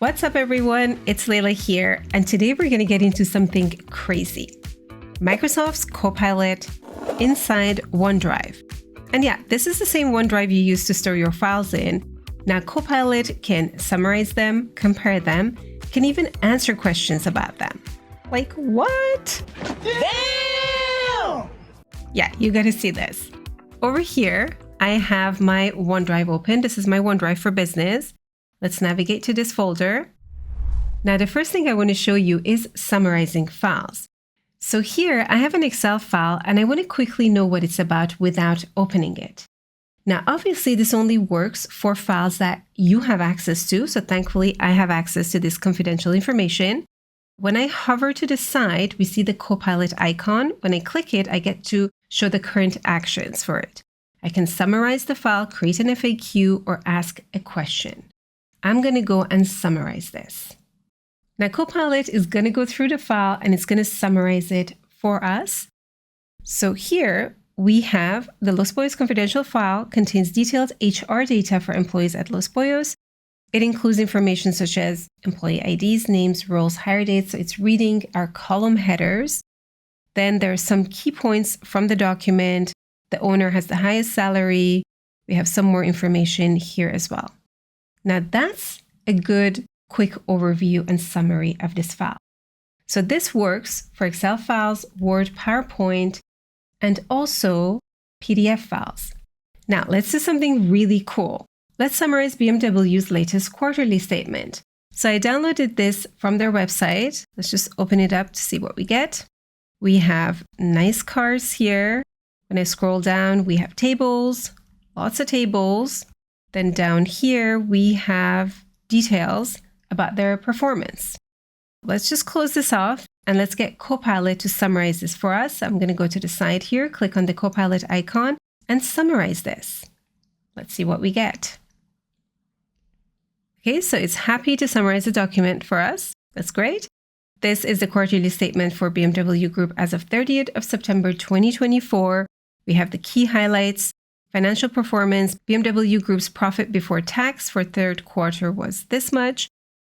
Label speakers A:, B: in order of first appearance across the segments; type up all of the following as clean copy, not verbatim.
A: What's up, everyone? It's Leila here, and today we're going to get into something crazy. Microsoft's Copilot inside OneDrive. And yeah, this is the same OneDrive you use to store your files in. Now, Copilot can summarize them, compare them, can even answer questions about them. Like, what?
B: Damn!
A: Yeah, you got to see this. Over here, I have my OneDrive open. This is my OneDrive for Business. Let's navigate to this folder. Now, the first thing I want to show you is summarizing files. So here I have an Excel file and I want to quickly know what it's about without opening it. Now, obviously, this only works for files that you have access to. So thankfully, I have access to this confidential information. When I hover to the side, we see the Copilot icon. When I click it, I get to show the current actions for it. I can summarize the file, create an FAQ, or ask a question. I'm going to go and summarize this. Now, Copilot is going to go through the file and it's going to summarize it for us. So here we have the Los Pollos confidential file contains detailed HR data for employees at Los Pollos. It includes information such as employee IDs, names, roles, hire dates. So it's reading our column headers. Then there are some key points from the document. The owner has the highest salary. We have some more information here as well. Now that's a good quick overview and summary of this file. So this works for Excel files, Word, PowerPoint, and also PDF files. Now let's do something really cool. Let's summarize BMW's latest quarterly statement. So I downloaded this from their website. Let's just open it up to see what we get. We have nice cars here. When I scroll down, we have tables, lots of tables. Then down here, we have details about their performance. Let's just close this off and let's get Copilot to summarize this for us. I'm going to go to the side here, click on the Copilot icon and summarize this. Let's see what we get. Okay, so it's happy to summarize the document for us. That's great. This is the quarterly statement for BMW Group as of 30th of September 2024. We have the key highlights. Financial performance, BMW Group's profit before tax for third quarter was this much.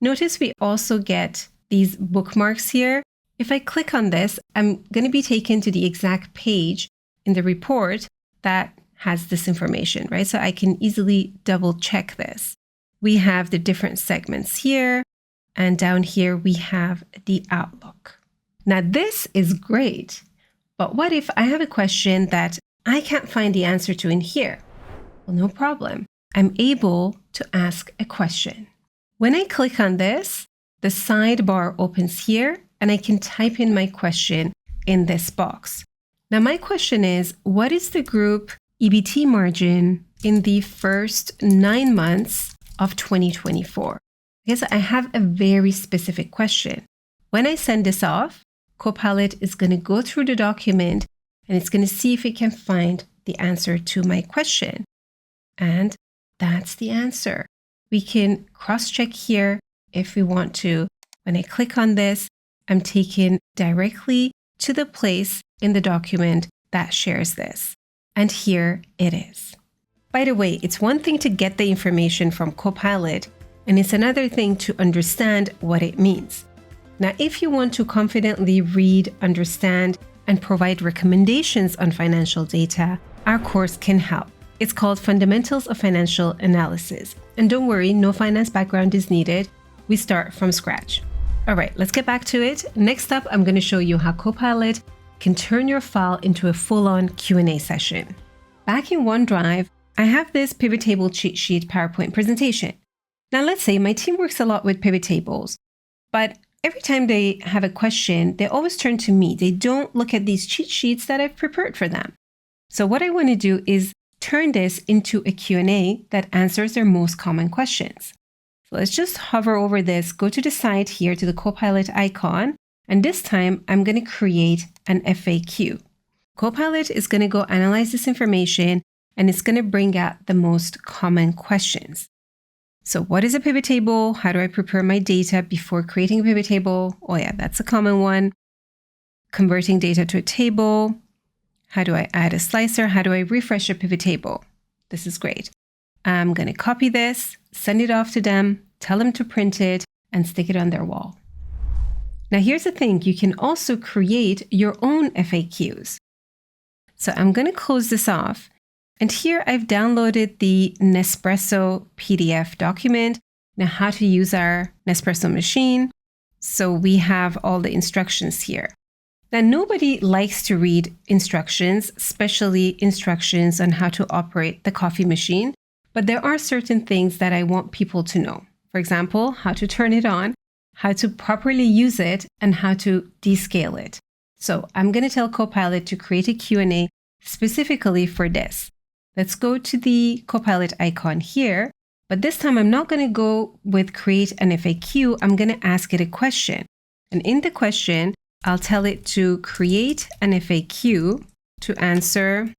A: Notice we also get these bookmarks here. If I click on this, I'm going to be taken to the exact page in the report that has this information, right? So I can easily double check this. We have the different segments here, and down here we have the outlook. Now this is great, but what if I have a question that I can't find the answer to in here? Well, no problem. I'm able to ask a question. When I click on this, the sidebar opens here and I can type in my question in this box. Now, my question is, what is the group EBT margin in the first 9 months of 2024? Because I have a very specific question. When I send this off, Copilot is going to go through the document and it's going to see if it can find the answer to my question. And that's the answer. We can cross-check here if we want to. When I click on this, I'm taken directly to the place in the document that shares this. And here it is. By the way, it's one thing to get the information from Copilot, and it's another thing to understand what it means. Now, if you want to confidently read, understand, and provide recommendations on financial data, our course can help. It's called Fundamentals of Financial Analysis. And don't worry, no finance background is needed. We start from scratch. All right, let's get back to it. Next up, I'm going to show you how Copilot can turn your file into a full-on Q&A session. Back in OneDrive, I have this pivot table cheat sheet PowerPoint presentation. Now, let's say my team works a lot with pivot tables, but every time they have a question, they always turn to me. They don't look at these cheat sheets that I've prepared for them. So what I want to do is turn this into a Q&A that answers their most common questions. So let's just hover over this, go to the side here to the Copilot icon, and this time I'm going to create an FAQ. Copilot is going to go analyze this information and it's going to bring out the most common questions. So what is a pivot table? How do I prepare my data before creating a pivot table? Oh yeah, that's a common one. Converting data to a table. How do I add a slicer? How do I refresh a pivot table? This is great. I'm going to copy this, send it off to them. tell them to print it, and stick it on their wall. Now here's the thing, you can also create your own FAQs. So I'm going to close this off. And here I've downloaded the Nespresso PDF document. Now how to use our Nespresso machine. So we have all the instructions here. Now nobody likes to read instructions, especially instructions on how to operate the coffee machine. But there are certain things that I want people to know. For example, how to turn it on, how to properly use it, and how to descale it. So I'm going to tell Copilot to create a Q&A specifically for this. Let's go to the Copilot icon here, but this time I'm not going to go with create an FAQ. I'm going to ask it a question. And in the question, I'll tell it to create an FAQ to answer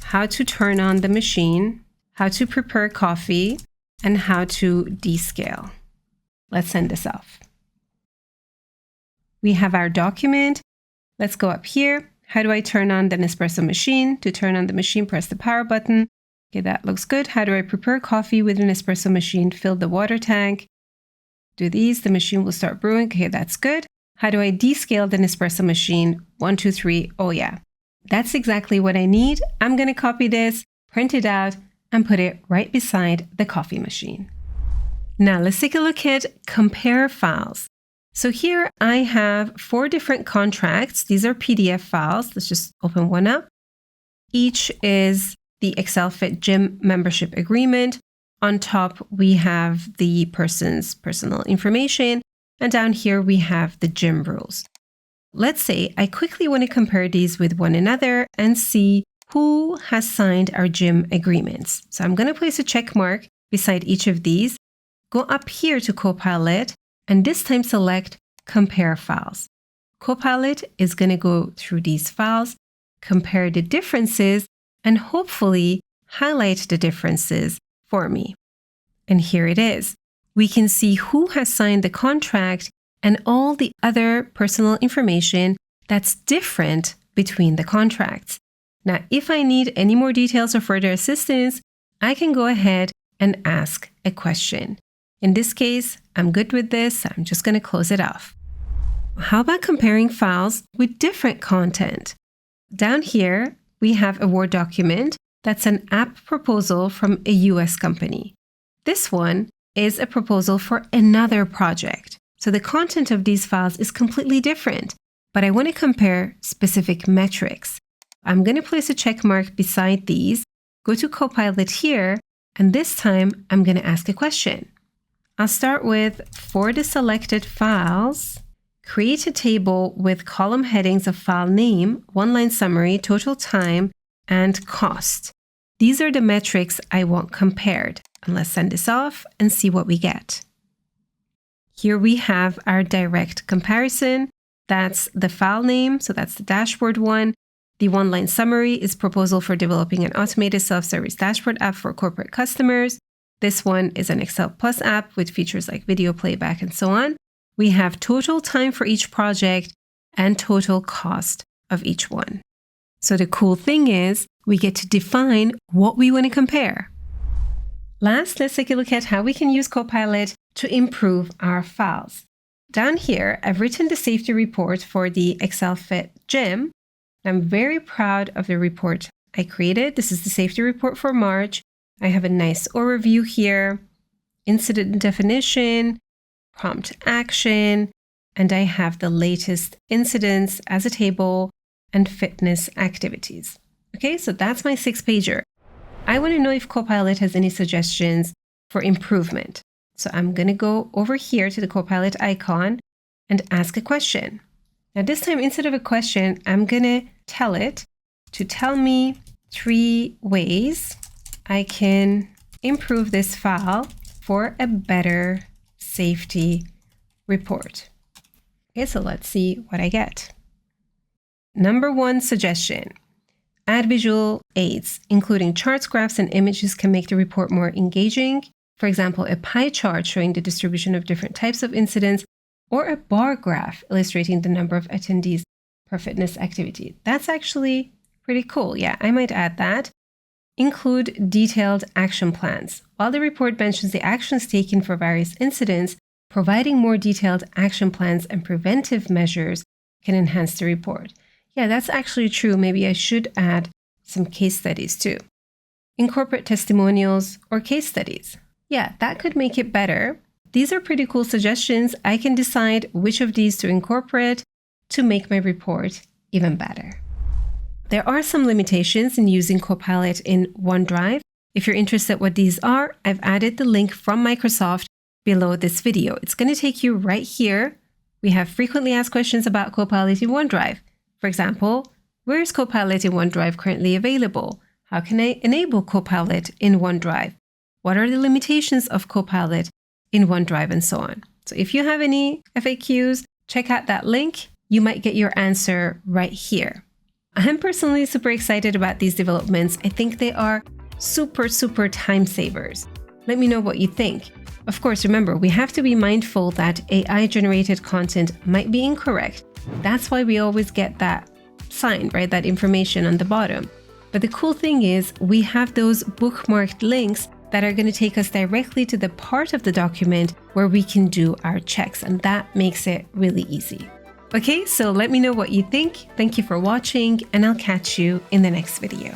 A: how to turn on the machine, how to prepare coffee, and how to descale. Let's send this off. We have our document. Let's go up here. How do I turn on the Nespresso machine? To turn on the machine, press the power button. Okay, that looks good. How do I prepare coffee with an espresso machine? Fill the water tank. Do these, the machine will start brewing. Okay, that's good. How do I descale the Nespresso machine? 1, 2, 3. Oh yeah, that's exactly what I need. I'm going to copy this, print it out, and put it right beside the coffee machine. Now let's take a look at compare files. So here I have 4 different contracts. These are PDF files. Let's just open one up. Each is the Excel Fit Gym membership agreement. On top, we have the person's personal information. And down here, we have the gym rules. Let's say I quickly want to compare these with one another and see who has signed our gym agreements. So I'm going to place a check mark beside each of these. Go up here to Copilot, and this time select Compare Files. Copilot is going to go through these files, compare the differences, and hopefully highlight the differences for me. And here it is. We can see who has signed the contract and all the other personal information that's different between the contracts. Now, if I need any more details or further assistance, I can go ahead and ask a question. In this case, I'm good with this. I'm just going to close it off. How about comparing files with different content? Down here, we have a Word document that's an app proposal from a US company. This one is a proposal for another project. So the content of these files is completely different, but I want to compare specific metrics. I'm going to place a check mark beside these, go to Copilot here, and this time I'm going to ask a question. I'll start with, for the selected files, create a table with column headings of file name, one-line summary, total time, and cost. These are the metrics I want compared. And let's send this off and see what we get. Here we have our direct comparison. That's the file name, so that's the dashboard one. The one-line summary is proposal for developing an automated self-service dashboard app for corporate customers. This one is an Excel Plus app with features like video playback and so on. We have total time for each project and total cost of each one. So the cool thing is we get to define what we want to compare. Last, let's take a look at how we can use Copilot to improve our files. Down here, I've written the safety report for the Excel Fit Gym. I'm very proud of the report I created. This is the safety report for March. I have a nice overview here, incident definition, prompt action, and I have the latest incidents as a table and fitness activities. Okay, so that's my 6-pager. I want to know if Copilot has any suggestions for improvement. So I'm going to go over here to the Copilot icon and ask a question. Now this time, instead of a question, I'm going to tell it to tell me 3 ways I can improve this file for a better safety report. Okay, so let's see what I get. Number 1 suggestion. Add visual aids, including charts, graphs, and images can make the report more engaging. For example, a pie chart showing the distribution of different types of incidents, or a bar graph illustrating the number of attendees per fitness activity. That's actually pretty cool. Yeah, I might add that. Include detailed action plans. While the report mentions the actions taken for various incidents, providing more detailed action plans and preventive measures can enhance the report. Yeah, that's actually true. Maybe I should add some case studies too. Incorporate testimonials or case studies. Yeah, that could make it better. These are pretty cool suggestions. I can decide which of these to incorporate to make my report even better. There are some limitations in using Copilot in OneDrive. If you're interested what these are, I've added the link from Microsoft below this video. It's going to take you right here. We have frequently asked questions about Copilot in OneDrive. For example, where is Copilot in OneDrive currently available? How can I enable Copilot in OneDrive? What are the limitations of Copilot in OneDrive and so on? So if you have any FAQs, check out that link. You might get your answer right here. I'm personally super excited about these developments. I think they are super time savers. Let me know what you think. Of course, remember, we have to be mindful that AI-generated content might be incorrect. That's why we always get that sign, right? That information on the bottom. But the cool thing is we have those bookmarked links that are going to take us directly to the part of the document where we can do our checks, and that makes it really easy. Okay, so let me know what you think. Thank you for watching, and I'll catch you in the next video.